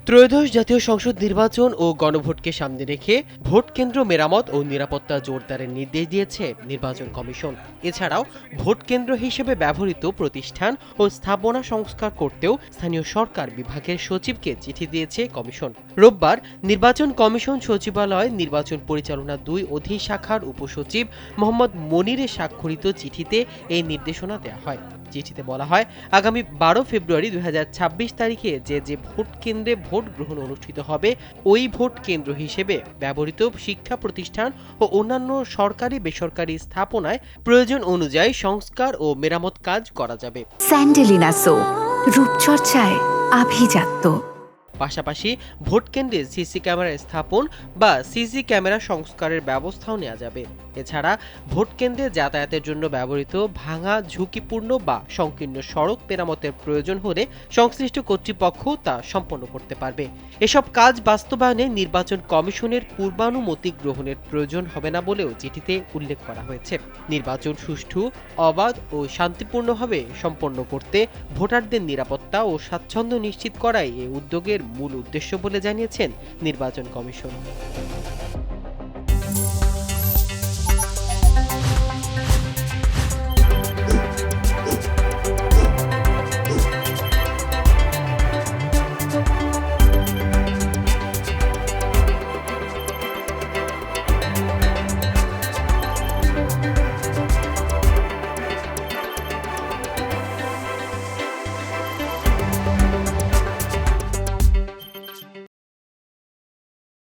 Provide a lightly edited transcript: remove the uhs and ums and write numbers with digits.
ত্রয়োদশ জাতীয় সংসদ নির্বাচন ও গণভোটকে সামনে রেখে ভোট কেন্দ্র মেরামত ও নিরাপত্তা জোরদারের নির্দেশ দিয়েছে নির্বাচন কমিশন। এছাড়াও ভোট কেন্দ্র হিসেবে ব্যবহৃত প্রতিষ্ঠান ও স্থাপনা সংস্কার করতেও স্থানীয় সরকার বিভাগের সচিবকে চিঠি দিয়েছে কমিশন। রোববার নির্বাচন কমিশন সচিবালয় নির্বাচন পরিচালনা ২ অধিশাখার উপসচিব মোহাম্মদ মনিরের স্বাক্ষরিত চিঠিতে এই নির্দেশনা দেওয়া হয়। চিঠিতে বলা হয়, আগামী ১২ ফেব্রুয়ারি ২০২৬ তারিখে যে ভোট কেন্দ্রে ভোট গ্রহণ অনুষ্ঠিত হবে ওই ভোট কেন্দ্র হিসেবে ব্যবহৃত শিক্ষা প্রতিষ্ঠান ও অন্যান্য সরকারি বেসরকারি স্থাপনায় প্রয়োজন অনুযায়ী সংস্কার ও মেরামত কাজ করা যাবে। স্যান্ডেলিনা সো, রূপচর্চায় আভিজাত্য। পাশাপাশি ভোট কেন্দ্রে সিসি ক্যামেরা স্থাপন বা সিসি ক্যামেরা সংস্কারের ব্যবস্থাও নেওয়া যাবে। এছাড়া ভোট কেন্দ্রে যাতায়াতের জন্য ব্যবহৃত ভাঙা, ঝুঁকিপূর্ণ বা সংকীর্ণ সড়ক মেরামতের প্রয়োজন হলে সংশ্লিষ্ট কর্তৃপক্ষ তা সম্পন্ন করতে পারবে। এসব কাজ বাস্তবায়নে নির্বাচন কমিশনের পূর্বানুমতি গ্রহণের প্রয়োজন হবে না বলেও চিঠিতে উল্লেখ করা হয়েছে। নির্বাচন সুষ্ঠু, অবাধ ও শান্তিপূর্ণভাবে সম্পন্ন করতে ভোটারদের নিরাপত্তা ও স্বাচ্ছন্দ্য নিশ্চিত করাই এই উদ্যোগের মূল উদ্দেশ্য বলে জানিয়েছেন নির্বাচন কমিশন।